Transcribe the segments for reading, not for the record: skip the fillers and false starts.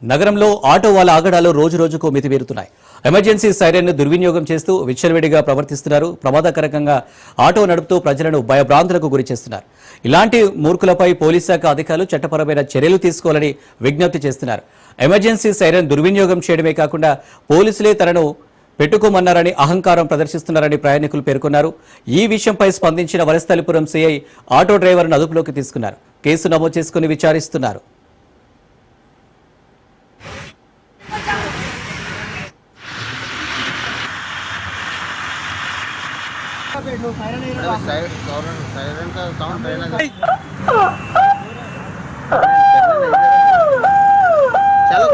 నగరంలో ఆటో వాళ్ళ ఆగడాలు రోజు రోజుకు మితిమీరుతున్నాయి. ఎమర్జెన్సీ సైరన్ను దుర్వినియోగం చేస్తూ విచ్చలవిడిగా ప్రవర్తిస్తున్నారు. ప్రమాదకరంగా ఆటో నడుపుతూ ప్రజలను భయభ్రాంతులకు గురి చేస్తున్నారు. ఇలాంటి మూర్ఖులపై పోలీస్ శాఖ అధికారులు చట్టపరమైన చర్యలు తీసుకోవాలని విజ్ఞప్తి చేస్తున్నారు. ఎమర్జెన్సీ సైరన్ దుర్వినియోగం చేయడమే కాకుండా పోలీసులే తనను పెట్టుకోమన్నారని అహంకారం ప్రదర్శిస్తున్నారని ప్రయాణికులు పేర్కొన్నారు. ఈ విషయంపై స్పందించిన వలసతలిపురం సీఐ ఆటో డ్రైవర్ను అదుపులోకి తీసుకున్నారు. కేసు నమోదు చేసుకుని విచారిస్తున్నారు. साइरन का साउंड रहना चलो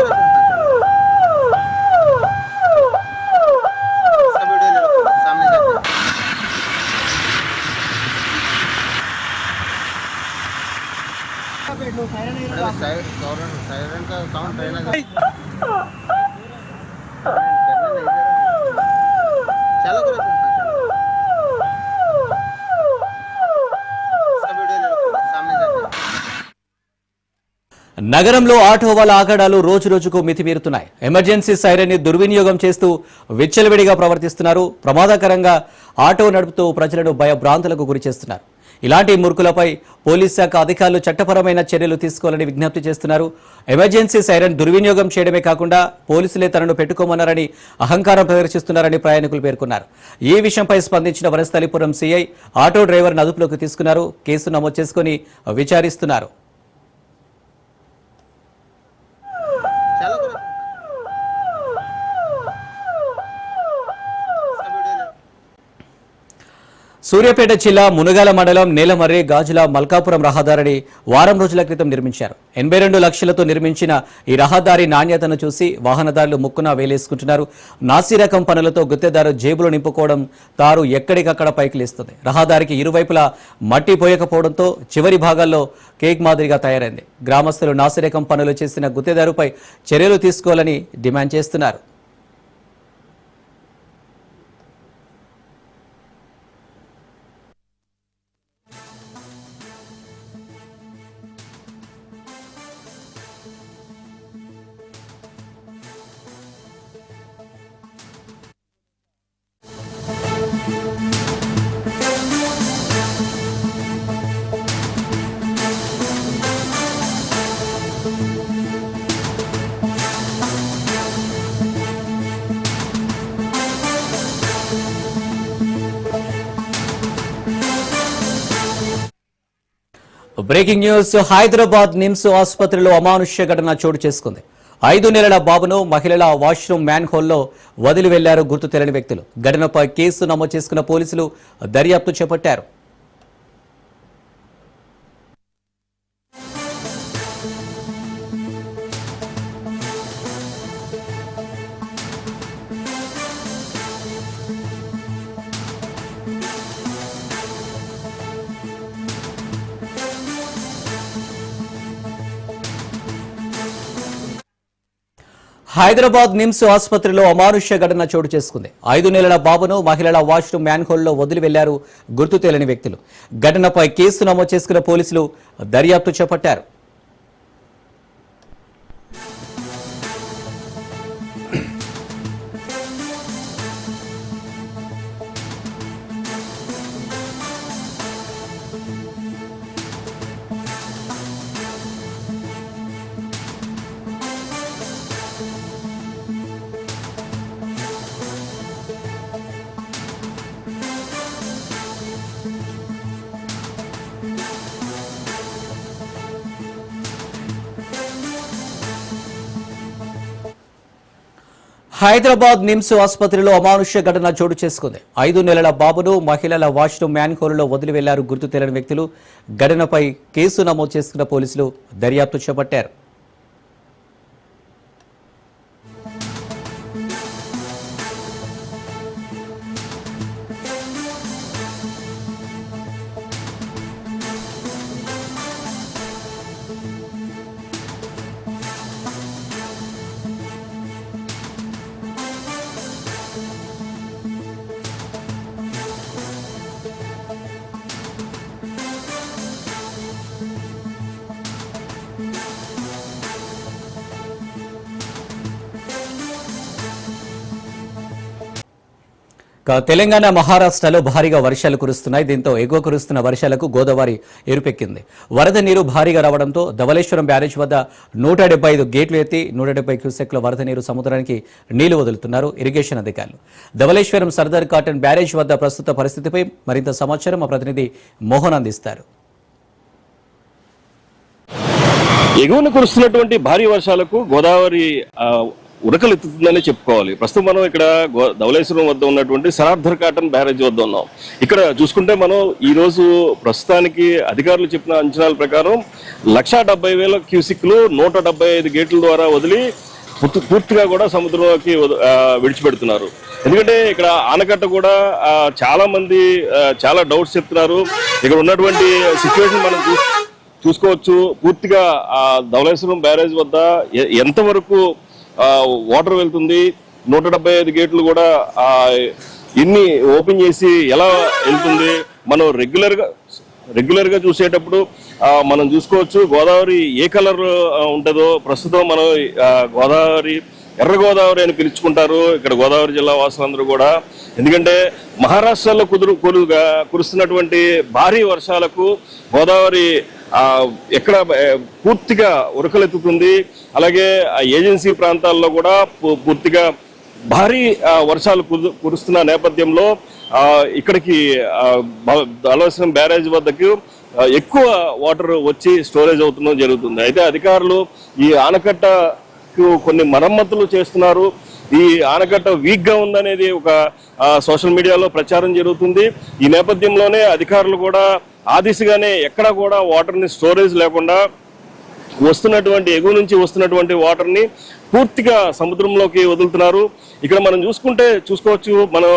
सामने साइरन का साउंड रहना चलो నగరంలో ఆటో వాళ్ళ ఆగడాలు రోజు రోజుకు మితిమీరుతున్నాయి. ఎమర్జెన్సీ సైరన్ని దుర్వినియోగం చేస్తూ విచ్చలవిడిగా ప్రవర్తిస్తున్నారు. ప్రమాదకరంగా ఆటో నడుపుతూ ప్రజలను భయభ్రాంతులకు గురి చేస్తున్నారు. ఇలాంటి మూర్ఖులపై పోలీస్ శాఖ అధికారులు చట్టపరమైన చర్యలు తీసుకోవాలని విజ్ఞప్తి చేస్తున్నారు. ఎమర్జెన్సీ సైరన్ దుర్వినియోగం చేయడమే కాకుండా పోలీసులే తనను పెట్టుకోమన్నారని అహంకారం ప్రదర్శిస్తున్నారని ప్రయాణికులు పేర్కొన్నారు. ఈ విషయంపై స్పందించిన వలసతలిపురం సీఐ ఆటో డ్రైవర్ను అదుపులోకి తీసుకున్నారు. కేసు నమోదు చేసుకుని విచారిస్తున్నారు. సూర్యాపేట జిల్లా మునగాల మండలం నేలమర్రి గాజుల మల్కాపురం రహదారిని వారం రోజుల క్రితం నిర్మించారు. 82 లక్షలతో నిర్మించిన ఈ రహదారి నాణ్యతను చూసి వాహనదారులు ముక్కున వేలేసుకుంటున్నారు. నాసిరకం పనులతో గుత్తేదారు జేబులు నింపుకోవడం తారు ఎక్కడికక్కడ పైకి లేస్తుంది. రహదారికి ఇరువైపులా మట్టి పోయకపోవడంతో చివరి భాగాల్లో కేక్ మాదిరిగా తయారైంది. గ్రామస్తులు నాసిరకం పనులు చేసిన గుత్తేదారుపై చర్యలు తీసుకోవాలని డిమాండ్ చేస్తున్నారు. Breaking news. హైదరాబాద్ నిమ్స్ ఆసుపత్రిలో అమానుష్య ఘటన చోటు చేసుకుంది. 5 నెలల బాబును మహిళల వాష్రూమ్ మ్యాన్ హోల్లో వదిలి వెళ్లారు గుర్తు తెలియని వ్యక్తులు. ఘటనపై కేసు నమోదు చేసుకున్న పోలీసులు దర్యాప్తు చేపట్టారు. హైదరాబాద్ నిమ్స్ ఆసుపత్రిలో అమానుష్య ఘటన చోటు చేసుకుంది. 5 నెలల బాబును మహిళల వాష్రూమ్ మ్యాన్ హోల్లో వదిలి వెళ్లారు గుర్తు తెలియని వ్యక్తులు. ఘటనపై కేసు నమోదు చేసుకున్న పోలీసులు దర్యాప్తు చేపట్టారు. హైదరాబాద్ నిమ్స్ ఆసుపత్రిలో అమానుష్య ఘటన చోటు చేసుకుంది. 5 నెలల బాబును మహిళల వాష్రూమ్ మ్యాన్ హోల్లో వదిలి వెళ్లారు గుర్తు తెలియని వ్యక్తులు. ఘటనపై కేసు నమోదు చేసుకున్న పోలీసులు దర్యాప్తు చేపట్టారు. తెలంగాణ మహారాష్ట్రలో భారీగా వర్షాలు కురుస్తున్నాయి. దీంతో ఎగువ కురుస్తున్న వర్షాలకు గోదావరి ఎరుపెక్కింది. వరద నీరు భారీగా రావడంతో ధవళేశ్వరం బ్యారేజ్ వద్ద 175 గేట్లు ఎత్తి 170 క్యూసెక్ల వరద నీరు సముద్రానికి నీళ్లు వదులుతున్నారు ఇరిగేషన్ అధికారులు. ధవళేశ్వరం సర్దార్ కాటన్ బ్యారేజ్ వద్ద ప్రస్తుత పరిస్థితిపై మరింత సమాచారం మా ప్రతినిధి మోహన్ అందిస్తారు. ఎగువన కురుస్తున్నటువంటి భారీ వర్షాలకు గోదావరి ఉరకలెత్తుతుందని చెప్పుకోవాలి. ప్రస్తుతం మనం ఇక్కడ ధవళేశ్వరం వద్ద ఉన్నటువంటి సరార్థర్ కాటన్ బ్యారేజ్ వద్ద ఉన్నాం. ఇక్కడ చూసుకుంటే మనం ఈ రోజు ప్రస్తుతానికి అధికారులు చెప్పిన అంచనాల ప్రకారం 170,000 క్యూసిక్లు 175 గేట్ల ద్వారా వదిలి పూర్తిగా కూడా సముద్రంలోకి విడిచిపెడుతున్నారు. ఎందుకంటే ఇక్కడ ఆనకట్ట కూడా చాలా మంది చాలా డౌట్స్ చెప్తున్నారు. ఇక్కడ ఉన్నటువంటి సిచ్యువేషన్ మనం చూసుకోవచ్చు. పూర్తిగా ధవళేశ్వరం బ్యారేజ్ వద్ద ఎంతవరకు వాటర్ వెళ్తుంది, 175 గేట్లు కూడా ఇన్ని ఓపెన్ చేసి ఎలా వెళ్తుంది, మనం రెగ్యులర్ గా చూసేటప్పుడు మనం చూసుకోవచ్చు. గోదావరి ఏ కలర్ ఉంటుందో ప్రస్తుతం మనం గోదావరి ఎర్ర గోదావరి అని పిలుచుకుంటారు ఇక్కడ గోదావరి జిల్లా వాసులందరూ కూడా. ఎందుకంటే మహారాష్ట్రలో కురుస్తున్నటువంటి భారీ వర్షాలకు గోదావరి ఎక్కడ పూర్తిగా ఉరకలెత్తుతుంది. అలాగే ఏజెన్సీ ప్రాంతాల్లో కూడా పూర్తిగా భారీ వర్షాలు కురుస్తున్న నేపథ్యంలో ఇక్కడికి ధవళేశ్వరం బ్యారేజ్ వద్దకు ఎక్కువ వాటర్ వచ్చి స్టోరేజ్ అవుతుండడం జరుగుతుంది. అయితే అధికారులు ఈ ఆనకట్టకు కొన్ని మరమ్మతులు చేస్తున్నారు. ఈ ఆనకట్ట వీక్ గా ఉందనేది ఒక సోషల్ మీడియాలో ప్రచారం జరుగుతుంది. ఈ నేపథ్యంలోనే అధికారులు కూడా ఆ దిశగానే ఎక్కడా కూడా వాటర్ని స్టోరేజ్ లేకుండా ఎగువ నుంచి వస్తున్నటువంటి వాటర్ని పూర్తిగా సముద్రంలోకి వదులుతున్నారు. ఇక్కడ మనం చూసుకోవచ్చు, మనం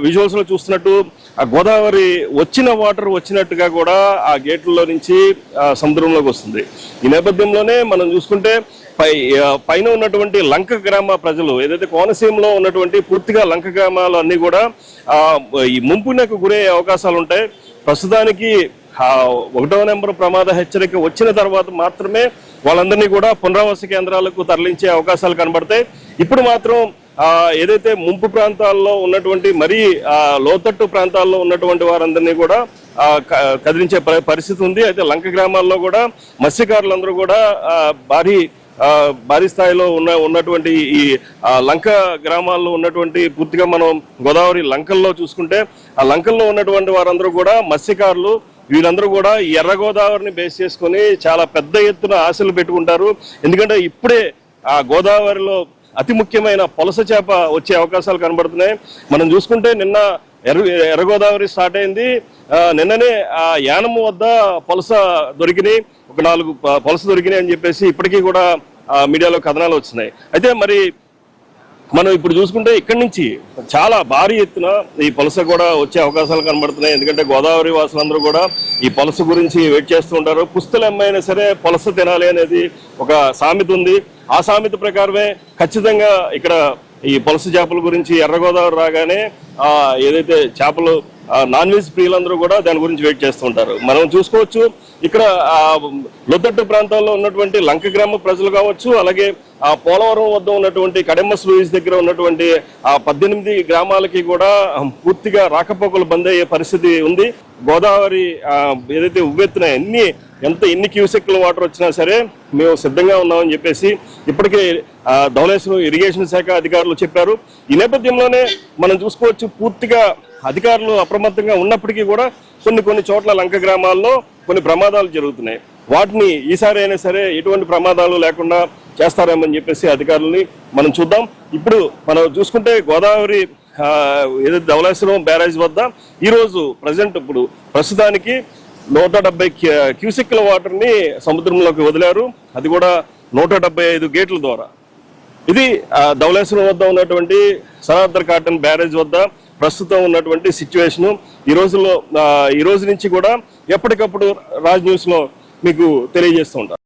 విజువల్స్ లో చూస్తున్నట్టు ఆ గోదావరి వచ్చిన వాటర్ వచ్చినట్టుగా కూడా ఆ గేట్లలో నుంచి సముద్రంలోకి వస్తుంది. ఈ నేపథ్యంలోనే మనం చూసుకుంటే పైన ఉన్నటువంటి లంక గ్రామ ప్రజలు ఏదైతే కోనసీమలో ఉన్నటువంటి పూర్తిగా లంక గ్రామాలు అన్ని కూడా ఈ ముంపునకు గురయ్యే అవకాశాలు ఉంటాయి. ప్రస్తుతానికి 1వ నెంబర్ ప్రమాద హెచ్చరిక వచ్చిన తర్వాత మాత్రమే వాళ్ళందరినీ కూడా పునరావాస కేంద్రాలకు తరలించే అవకాశాలు కనబడతాయి. ఇప్పుడు మాత్రం ఏదైతే ముంపు ప్రాంతాల్లో ఉన్నటువంటి మరీ లోతట్టు ప్రాంతాల్లో ఉన్నటువంటి వారందరినీ కూడా కదిలించే పరిస్థితి ఉంది. అయితే లంక గ్రామాల్లో కూడా మత్స్యకారులందరూ కూడా భారీ స్థాయిలో ఉన్నటువంటి ఈ లంక గ్రామాల్లో ఉన్నటువంటి పూర్తిగా మనం గోదావరి లంకల్లో చూసుకుంటే ఆ లంకల్లో ఉన్నటువంటి వారందరూ కూడా మత్స్యకారులు, వీళ్ళందరూ కూడా ఎర్ర గోదావరిని బేస్ చేసుకొని చాలా పెద్ద ఎత్తున ఆశలు పెట్టుకుంటారు. ఎందుకంటే ఇప్పుడే ఆ గోదావరిలో అతి ముఖ్యమైన పొలస చేప వచ్చే అవకాశాలు కనబడుతున్నాయి. మనం చూసుకుంటే నిన్న ఎర్ర గోదావరి స్టార్ట్ అయింది. నిన్ననే ఆ యానము వద్ద పొలస దొరికినాయి, ఒక 4 పొలస దొరికినాయి అని చెప్పేసి ఇప్పటికీ కూడా మీడియాలో కథనాలు వచ్చినాయి. అయితే మరి మనం ఇప్పుడు చూసుకుంటే ఇక్కడి నుంచి చాలా భారీ ఎత్తున ఈ పొలస కూడా వచ్చే అవకాశాలు కనబడుతున్నాయి. ఎందుకంటే గోదావరి వాసులందరూ కూడా ఈ పొలస గురించి వెయిట్ చేస్తూ ఉంటారు. పుస్తలు అమ్మైనా సరే పొలస తినాలి అనేది ఒక సామెత ఉంది. ఆ సామెత ప్రకారమే ఖచ్చితంగా ఇక్కడ ఈ పొలస చేపల గురించి ఎర్ర గోదావరి రాగానే ఏదైతే చేపలు నాన్ వెజ్ ప్రియులందరూ కూడా దాని గురించి వెయిట్ చేస్తూ ఉంటారు. మనం చూసుకోవచ్చు ఇక్కడ లోతట్టు ప్రాంతాల్లో ఉన్నటువంటి లంక గ్రామ ప్రజలు కావచ్చు, అలాగే ఆ పోలవరం వద్ద ఉన్నటువంటి కడెమ్మస్ లూయిస్ దగ్గర ఉన్నటువంటి ఆ 18 గ్రామాలకి కూడా పూర్తిగా రాకపోకలు బంద్ అయ్యే పరిస్థితి ఉంది. గోదావరి ఏదైతే ఉవ్వెత్తున ఎన్ని క్యూసెక్ల వాటర్ వచ్చినా సరే మేము సిద్ధంగా ఉన్నామని చెప్పేసి ఇప్పటికే ధవళేశ్వరం ఇరిగేషన్ శాఖ అధికారులు చెప్పారు. ఈ నేపథ్యంలోనే మనం చూసుకోవచ్చు పూర్తిగా అధికారులు అప్రమత్తంగా ఉన్నప్పటికీ కూడా కొన్ని చోట్ల లంక గ్రామాల్లో కొన్ని ప్రమాదాలు జరుగుతున్నాయి. వాటిని ఈసారి అయినా సరే ఎటువంటి ప్రమాదాలు లేకుండా చేస్తారేమని చెప్పేసి అధికారులని మనం చూద్దాం. ఇప్పుడు మనం చూసుకుంటే గోదావరి ఏదైతే ధవళేశ్వరం బ్యారేజ్ వద్ద ఈరోజు ప్రస్తుతానికి 170 క్యూసెక్ల వాటర్ని సముద్రంలోకి వదిలారు. అది కూడా 175 గేట్ల ద్వారా. ఇది ధవళేశ్వరం వద్ద ఉన్నటువంటి సరార్థర్ కాటన్ బ్యారేజ్ వద్ద ప్రస్తుతం ఉన్నటువంటి సిచ్యువేషను. ఈ రోజు నుంచి కూడా ఎప్పటికప్పుడు రాజ్ న్యూస్ లో మీకు తెలియజేస్తూ ఉంటారు.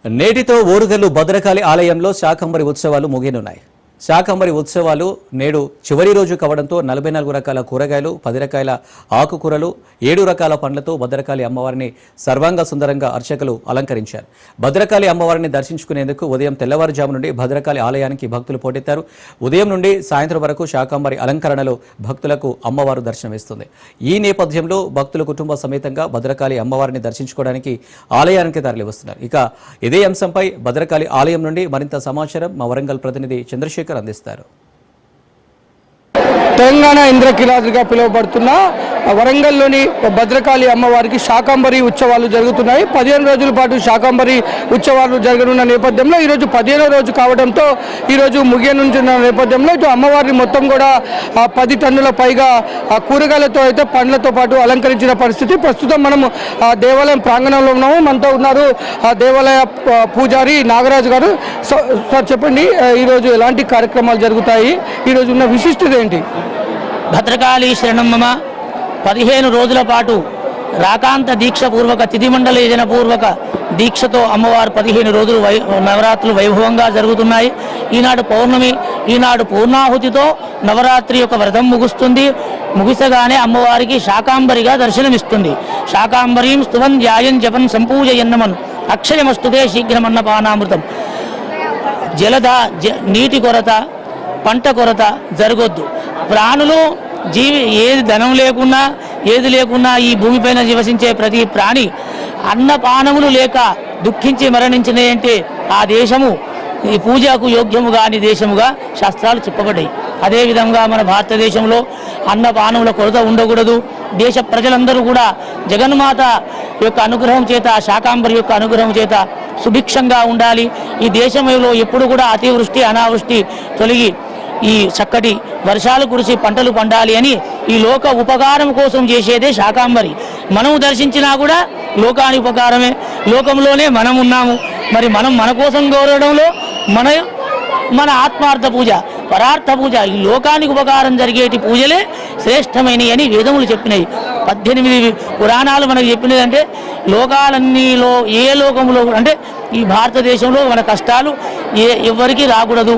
నేటితో ఓరుగల్లు భద్రకాళి ఆలయంలో శాకంబరి ఉత్సవాలు ముగియనున్నాయి. శాకంబరి ఉత్సవాలు నేడు చివరి రోజు కావడంతో 44 రకాల కూరగాయలు, 10 రకాల ఆకుకూరలు, 7 రకాల పండ్లతో భద్రకాళి అమ్మవారిని సర్వాంగ సుందరంగా అర్చకులు అలంకరించారు. భద్రకాళి అమ్మవారిని దర్శించుకునేందుకు ఉదయం తెల్లవారుజాము నుండి భద్రకాళి ఆలయానికి భక్తులు పోటెత్తారు. ఉదయం నుండి సాయంత్రం వరకు శాకంబరి అలంకరణలో భక్తులకు అమ్మవారు దర్శనమిస్తుంది. ఈ నేపథ్యంలో భక్తులు కుటుంబ సమేతంగా భద్రకాళి అమ్మవారిని దర్శించుకోవడానికి ఆలయానికి తరలివస్తున్నారు. ఇక ఇదే అంశంపై భద్రకాళి ఆలయం నుండి మరింత సమాచారం మా వరంగల్ ప్రతినిధి చంద్రశేఖర్ అందిస్తారు. తెలంగాణ ఇంద్రకీలాద్రిగా పిలువబడుతున్న వరంగల్లోని భద్రకాళి అమ్మవారికి శాకంబరి ఉత్సవాలు జరుగుతున్నాయి. 15 రోజుల పాటు శాకంబరి ఉత్సవాలు జరగనున్న నేపథ్యంలో ఈరోజు 15వ రోజు కావడంతో ఈరోజు ముగియనుంచిన నేపథ్యంలో ఇటు అమ్మవారిని మొత్తం కూడా 10 టన్నుల పైగా కూరగాయలతో అయితే పండ్లతో పాటు అలంకరించిన పరిస్థితి. ప్రస్తుతం మనం దేవాలయం ప్రాంగణంలో ఉన్నాము. మనతో ఉన్నారు దేవాలయ పూజారి నాగరాజు గారు. సార్ చెప్పండి, ఈరోజు ఎలాంటి కార్యక్రమాలు జరుగుతాయి, ఈరోజు ఉన్న విశిష్టత ఏంటి? భద్రకాళి శరణమ్మ 15 రోజుల పాటు రాకాంత దీక్ష పూర్వక తిథిమండల యోజన పూర్వక దీక్షతో అమ్మవారు 15 రోజులు నవరాత్రులు వైభవంగా జరుగుతున్నాయి. ఈనాడు పౌర్ణమి, ఈనాడు పూర్ణాహుతితో నవరాత్రి యొక్క వ్రతం ముగుస్తుంది. ముగిసగానే అమ్మవారికి శాకాంబరిగా దర్శనమిస్తుంది. శాకాంబరీం స్తువన్ ధ్యాయం జపన్ సంపూజయన్నమన్ అక్షయమస్తుతే శీఘ్రమన్నపానామృతం. నీటి కొరత, పంట కొరత జరగొద్దు. ప్రాణులు ఏది ధనం లేకున్నా ఏది లేకున్నా ఈ భూమిపైన నివసించే ప్రతి ప్రాణి అన్నపానములు లేక దుఃఖించి మరణించినాయంటే ఆ దేశము ఈ పూజకు యోగ్యము కాని దేశముగా శాస్త్రాలు చెప్పబడ్డాయి. అదేవిధంగా మన భారతదేశంలో అన్నపానముల కొరత ఉండకూడదు. దేశ ప్రజలందరూ కూడా జగన్మాత యొక్క అనుగ్రహం చేత, శాకాంబరి యొక్క అనుగ్రహం చేత సుభిక్షంగా ఉండాలి. ఈ దేశంలో ఎప్పుడు కూడా అతివృష్టి అనావృష్టి తొలగి ఈ చక్కటి వర్షాలు కురిసి పంటలు పండాలి అని ఈ లోక ఉపకారం కోసం చేసేదే శాకాంబరి. మనము దర్శించినా కూడా లోకానికి ఉపకారమే. లోకంలోనే మనం ఉన్నాము. మరి మనం మన కోసం కోరడంలో మన ఆత్మార్థ పూజ, పరార్థ పూజ, ఈ లోకానికి ఉపకారం జరిగేటి పూజలే శ్రేష్టమైనవి అని వేదములు చెప్పినాయి. 18 పురాణాలు మనకు చెప్పినది. అంటే లోకాలన్నీలో ఏ లోకంలో అంటే ఈ భారతదేశంలో మన కష్టాలు ఎవరికి రాకూడదు,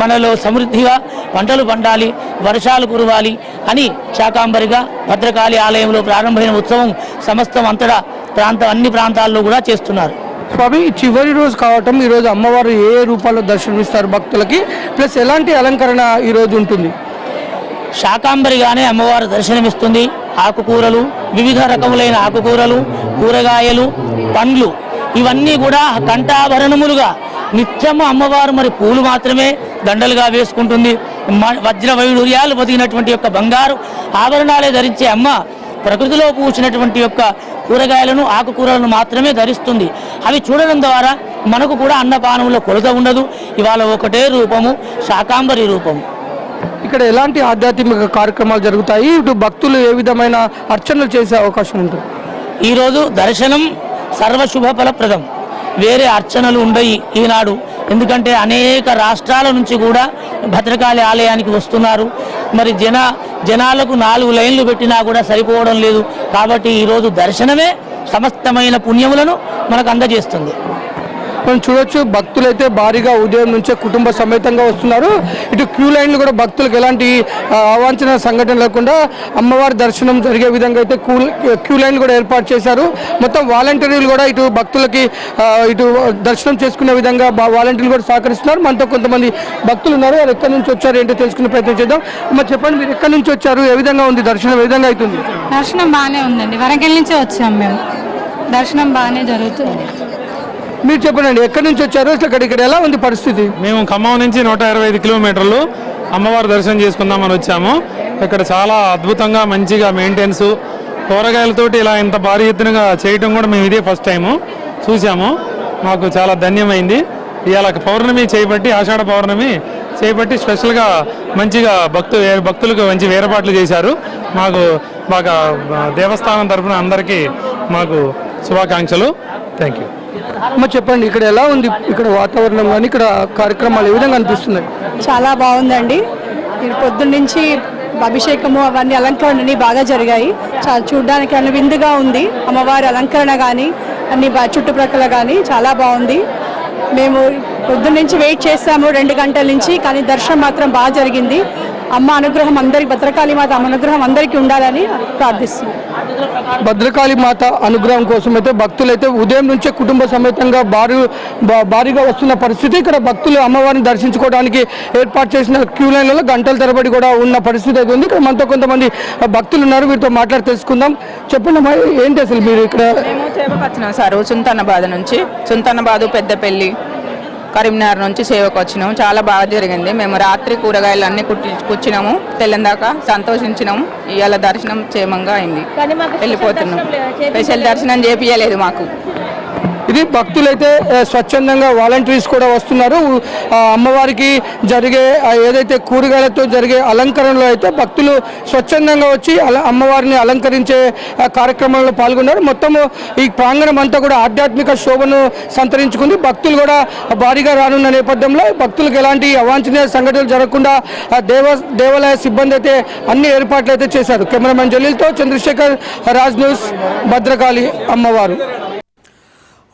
మనలో సమృద్ధిగా పంటలు పండాలి, వర్షాలు కురవాలి అని శాకాంబరిగా భద్రకాళి ఆలయంలో ప్రారంభమైన ఉత్సవం సమస్తం అంతటా అన్ని ప్రాంతాల్లో కూడా చేస్తున్నారు. స్వామి, చివరి రోజు కావటం ఈరోజు అమ్మవారు ఏ రూపాల్లో దర్శనమిస్తారు భక్తులకి, ప్లస్ ఎలాంటి అలంకరణ ఈరోజు ఉంటుంది? శాకాంబరిగానే అమ్మవారు దర్శనమిస్తుంది. ఆకుకూరలు, వివిధ రకములైన ఆకుకూరలు, కూరగాయలు, పండ్లు ఇవన్నీ కూడా కంఠాభరణములుగా నిత్యము అమ్మవారు మరి పూలు మాత్రమే దండలుగా వేసుకుంటుంది. వజ్ర వైడూర్యాలు పొదిగినటువంటి యొక్క బంగారు ఆభరణాలే ధరించే అమ్మ ప్రకృతిలో పూసినటువంటి యొక్క కూరగాయలను, ఆకుకూరలను మాత్రమే ధరిస్తుంది. అవి చూడడం ద్వారా మనకు కూడా అన్నపానముల కొరత ఉండదు. ఇవాళ ఒకటే రూపము, శాకాంబరి రూపము. ఇక్కడ ఎలాంటి ఆధ్యాత్మిక కార్యక్రమాలు జరుగుతాయి? ఇటు భక్తులు ఏ విధమైన అర్చనలు చేసే అవకాశం ఉంటుంది? ఈరోజు దర్శనం సర్వశుభ ఫలప్రదం. వేరే అర్చనలు ఉండయి ఈనాడు. ఎందుకంటే అనేక రాష్ట్రాల నుంచి కూడా భద్రకాళి ఆలయానికి వస్తున్నారు. మరి జనాలకు 4 లైన్లు పెట్టినా కూడా సరిపోవడం లేదు. కాబట్టి ఈరోజు దర్శనమే సమస్తమైన పుణ్యములను మనకు అందజేస్తుంది. మనం చూడొచ్చు, భక్తులైతే భారీగా ఉదయం నుంచే కుటుంబ సమేతంగా వస్తున్నారు. ఇటు క్యూ లైన్లు కూడా భక్తులకు ఎలాంటి అవాంఛనీయ సంఘటన లేకుండా అమ్మవారి దర్శనం జరిగే విధంగా అయితే క్యూ లైన్ కూడా ఏర్పాటు చేశారు. మొత్తం వాలంటీర్లు కూడా ఇటు భక్తులకి ఇటు దర్శనం చేసుకునే విధంగా వాలంటీర్లు కూడా సహకరిస్తున్నారు. మనతో కొంతమంది భక్తులు ఉన్నారు. వారు ఎక్కడి నుంచి వచ్చారు ఏంటో తెలుసుకునే ప్రయత్నం చేద్దాం. అమ్మ చెప్పండి, మీరు ఎక్కడి నుంచి వచ్చారు, ఏ విధంగా ఉంది దర్శనం, ఏ విధంగా అవుతుంది? దర్శనం బాగానే ఉందండి. వరంగల్ నుంచే వచ్చాము మేము. దర్శనం బాగానే జరుగుతుంది. మీరు చెప్పండి, ఎక్కడి నుంచి వచ్చారు, అసలు ఇక్కడ ఎలా ఉంది పరిస్థితి? మేము ఖమ్మం నుంచి 125 కిలోమీటర్లు అమ్మవారి దర్శనం చేసుకుందామని వచ్చాము. ఇక్కడ చాలా అద్భుతంగా మంచిగా మెయింటెనెన్స్, కూరగాయలతోటి ఇలా ఇంత భారీ ఎత్తునగా చేయటం కూడా మేము ఇదే ఫస్ట్ టైము చూసాము. మాకు చాలా ధన్యమైంది. ఇవాళ పౌర్ణమి చేయబట్టి, ఆషాఢ పౌర్ణమి చేయబట్టి స్పెషల్గా మంచిగా భక్తులకు మంచి వేరపాట్లు చేశారు. మాకు బాగా దేవస్థానం తరఫున అందరికీ మాకు శుభాకాంక్షలు. Thank you. అమ్మ చెప్పండి, ఇక్కడ ఎలా ఉంది, ఇక్కడ వాతావరణం కానీ ఇక్కడ కార్యక్రమాలు ఏ విధంగా అనిపిస్తున్నాయి? చాలా బాగుందండి. పొద్దున్న నుంచి అభిషేకము అవన్నీ అలంకరణని బాగా జరిగాయి. చాలా చూడడానికి అన్ని విందుగా ఉంది. అమ్మవారి అలంకరణ కానీ అన్ని చుట్టుప్రక్కల కానీ చాలా బాగుంది. మేము పొద్దున్న నుంచి వెయిట్ చేస్తాము 2 గంటల నుంచి, కానీ దర్శనం మాత్రం బాగా జరిగింది. అమ్మ అనుగ్రహం అందరికి, భద్రకాళి మాత అనుగ్రహం అందరికీ ఉండాలని ప్రార్థిస్తున్నాం. భద్రకాళి మాత అనుగ్రహం కోసం అయితే భక్తులు అయితే ఉదయం నుంచే కుటుంబ సమేతంగా భారీగా వస్తున్న పరిస్థితి. ఇక్కడ భక్తులు అమ్మవారిని దర్శించుకోవడానికి ఏర్పాటు చేసిన క్యూ లైన్లలో గంటల తరబడి కూడా ఉన్న పరిస్థితి అయితే ఉంది. ఇక్కడ మనతో కొంతమంది భక్తులు ఉన్నారు, వీరితో మాట్లాడి తెలుసుకుందాం. చెప్పండి అమ్మా, ఏంటి అసలు మీరు ఇక్కడ? మేము సేవకు వచ్చినాం సార్, చుంతన్నబాద్ నుంచి. చుంతన్నబాదు, పెద్దపల్లి, కరీంనగర్ నుంచి సేవకు వచ్చినాము. చాలా బాగా జరిగింది. మేము రాత్రి కూరగాయలు అన్ని కూర్చున్నాము, తెల్లందాకా సంతోషించినాము. ఇవాళ దర్శనం క్షేమంగా అయింది, వెళ్ళిపోతున్నాం. స్పెషల్ దర్శనం చేపియలేదు మాకు. ఇది భక్తులైతే స్వచ్ఛందంగా వాలంటీర్స్ కూడా వస్తున్నారు. అమ్మవారికి జరిగే ఏదైతే కూరగాయలతో జరిగే అలంకరణలో అయితే భక్తులు స్వచ్ఛందంగా వచ్చి అమ్మవారిని అలంకరించే కార్యక్రమంలో పాల్గొన్నారు. మొత్తము ఈ ప్రాంగణం అంతా కూడా ఆధ్యాత్మిక శోభను సంతరించుకుంది. భక్తులు కూడా భారీగా రానున్న నేపథ్యంలో భక్తులకు ఎలాంటి అవాంఛనీయ సంఘటనలు జరగకుండా దేవాలయ సిబ్బంది అయితే అన్ని ఏర్పాట్లు అయితే చేశారు. కెమెరామెన్ జలీల్తో చంద్రశేఖర్, రాజ్ న్యూస్, భద్రకాళి అమ్మవారు.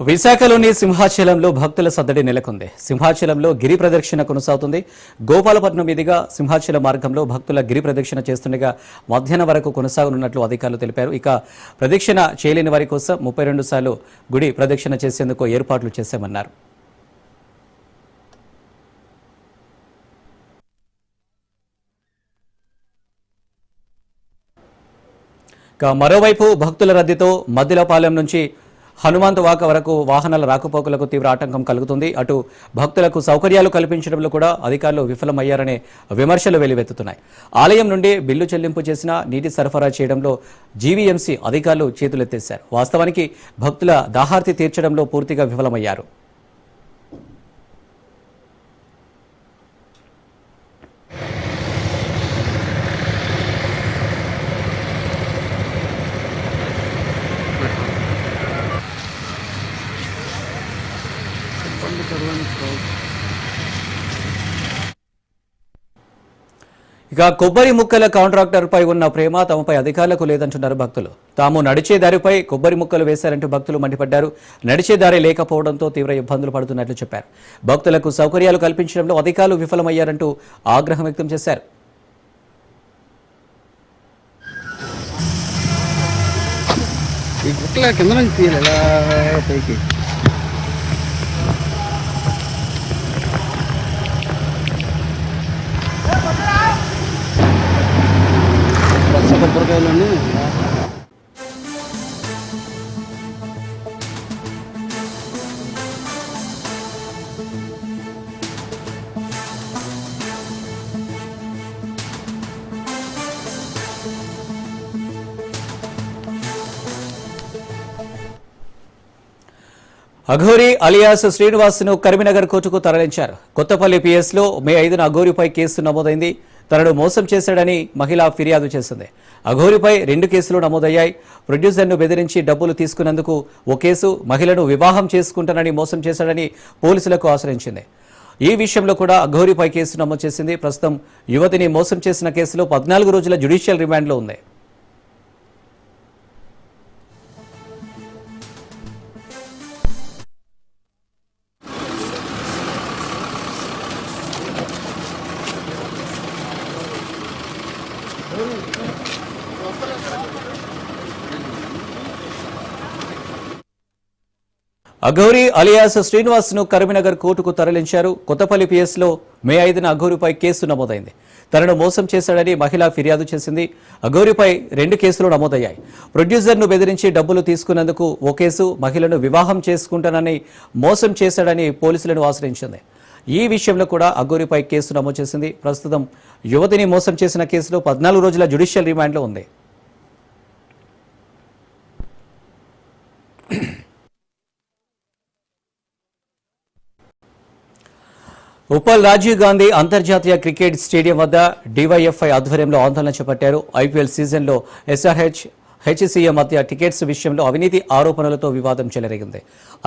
విశాఖలోని సింహాచలంలో భక్తుల సద్దడి నెలకొంది. సింహాచలంలో గిరి ప్రదక్షిణ కొనసాగుతుంది. గోపాలపట్నం మీదుగా సింహాచలం మార్గంలో భక్తుల గిరి ప్రదక్షిణ చేస్తుండగా మధ్యాహ్నం వరకు కొనసాగనున్నట్లు అధికారులు తెలిపారు. ఇక ప్రదక్షిణ చేయలేని వారి కోసం 32 సార్లు గుడి ప్రదక్షిణ చేసేందుకు ఏర్పాట్లు చేశామన్నారు. ఇక మరోవైపు భక్తుల రద్దీతో మద్దిలపాలెం నుంచి హనుమంత్ వాక వరకు వాహనాల రాకపోకలకు తీవ్ర ఆటంకం కలుగుతుంది. అటు భక్తులకు సౌకర్యాలు కల్పించడంలో కూడా అధికారులు విఫలమయ్యారనే విమర్శలు వెల్లువెత్తుతున్నాయి. ఆలయం నుండి బిల్లు చెల్లింపు చేసిన నీటి సరఫరా చేయడంలో జీవీఎంసీ అధికారులు చేతులెత్తేశారు. వాస్తవానికి భక్తుల దాహార్తి తీర్చడంలో పూర్తిగా విఫలమయ్యారు. ఇక కొబ్బరి ముక్కల కాంట్రాక్టర్పై ఉన్న ప్రేమ తమపై అధికారులకు లేదంటున్నారు భక్తులు. తాము నడిచే దారిపై కొబ్బరి ముక్కలు వేశారంటూ భక్తులు మండిపడ్డారు. నడిచే దారి లేకపోవడంతో తీవ్ర ఇబ్బందులు పడుతున్నట్లు చెప్పారు. భక్తులకు సౌకర్యాలు కల్పించడంలో అధికారులు విఫలమయ్యారంటూ ఆగ్రహం వ్యక్తం చేశారు. కొబ్బరికాయలు అఘోరి అలియాస్ శ్రీనివాస్ను కరీంనగర్ కోర్టుకు తరలించారు. కొత్తపల్లి పిఎస్లో మే 5న అఘోరిపై కేసు నమోదైంది. తనను మోసం చేశాడని మహిళ ఫిర్యాదు చేసింది. అఘోరిపై 2 కేసులు నమోదయ్యాయి. ప్రొడ్యూసర్ను బెదిరించి డబ్బులు తీసుకున్నందుకు ఓ కేసు, మహిళను వివాహం చేసుకుంటానని మోసం చేశాడని పోలీసులకు ఆశ్రయించింది. ఈ విషయంలో కూడా అఘోరిపై కేసు నమోదు చేసింది. ప్రస్తుతం యువతిని మోసం చేసిన కేసులో 14 రోజుల జ్యుడిషియల్ రిమాండ్లో ఉంది. అఘోరి అలియాస్ శ్రీనివాస్ ను కరీంనగర్ కోర్టుకు తరలించారు. కొత్తపల్లి పిఎస్లో మే 5న అఘోరిపై కేసు నమోదైంది. తనను మోసం చేశాడని మహిళ ఫిర్యాదు చేసింది. అఘోరిపై 2 కేసులు నమోదయ్యాయి. ప్రొడ్యూసర్ను బెదిరించి డబ్బులు తీసుకున్నందుకు ఓ కేసు, మహిళను వివాహం చేసుకుంటానని మోసం చేశాడని పోలీసులను ఆశ్రయించింది. ఈ విషయంలో కూడా అఘోరిపై కేసు నమోదు చేసింది. ప్రస్తుతం యువతిని మోసం చేసిన కేసులో 14 రోజుల జ్యుడిషియల్ రిమాండ్లో ఉంది. ఉప్పల్ రాజీవ్ గాంధీ అంతర్జాతీయ క్రికెట్ స్టేడియం వద్ద డివైఎఫ్ఐ ఆధ్వర్యంలో ఆందోళన చేపట్టారు. ఐపీఎల్ సీజన్లో ఎస్ఆర్హెచ్, హెచ్సీఏ మధ్య టికెట్స్ విషయంలో అవినీతి ఆరోపణలతో వివాదం చెలరేగింది.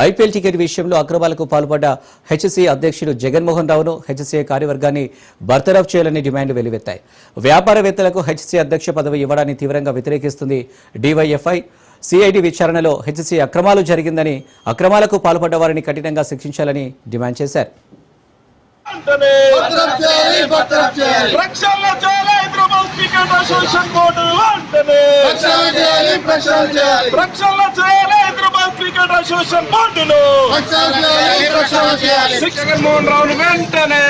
ఐపీఎల్ టికెట్ విషయంలో అక్రమాలకు పాల్పడ్డ హెచ్సీఏ అధ్యక్షుడు జగన్మోహన్ రావును హెచ్సీఏ కార్యవర్గాన్ని బర్తరఫ్ చేయాలని డిమాండ్లు వెల్లువెత్తాయి. వ్యాపారవేత్తలకు హెచ్సీఏ అధ్యక్ష పదవి ఇవ్వడాన్ని తీవ్రంగా వ్యతిరేకిస్తుంది డివైఎఫ్ఐ. సిఐడి విచారణలో హెచ్సి అక్రమాలు జరిగిందని, అక్రమాలకు పాల్పడ్డ వారిని కఠినంగా శిక్షించాలని డిమాండ్ చేశారు. ప్రక్షాళన చేయాలి హైదరాబాద్ క్రికెట్ అసోసియేషన్ బోర్డు వెంటనే. ప్రక్షాళన చేయాలి హైదరాబాద్ క్రికెట్ అసోసియేషన్ బోర్డును. జగన్మోహన్ రావును వెంటనే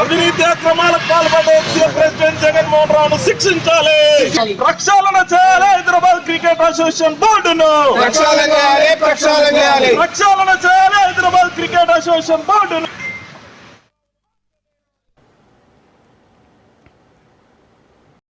అవినీతి అక్రమాలకు పాల్పడ్డ ప్రెసిడెంట్ జగన్మోహన్ రావును శిక్షించాలి. ప్రక్షాళన చేయాలి హైదరాబాద్ క్రికెట్ అసోసియేషన్ బోర్డును. ప్రక్షాళన చేయాలి హైదరాబాద్ క్రికెట్ అసోసియేషన్ బోర్డును.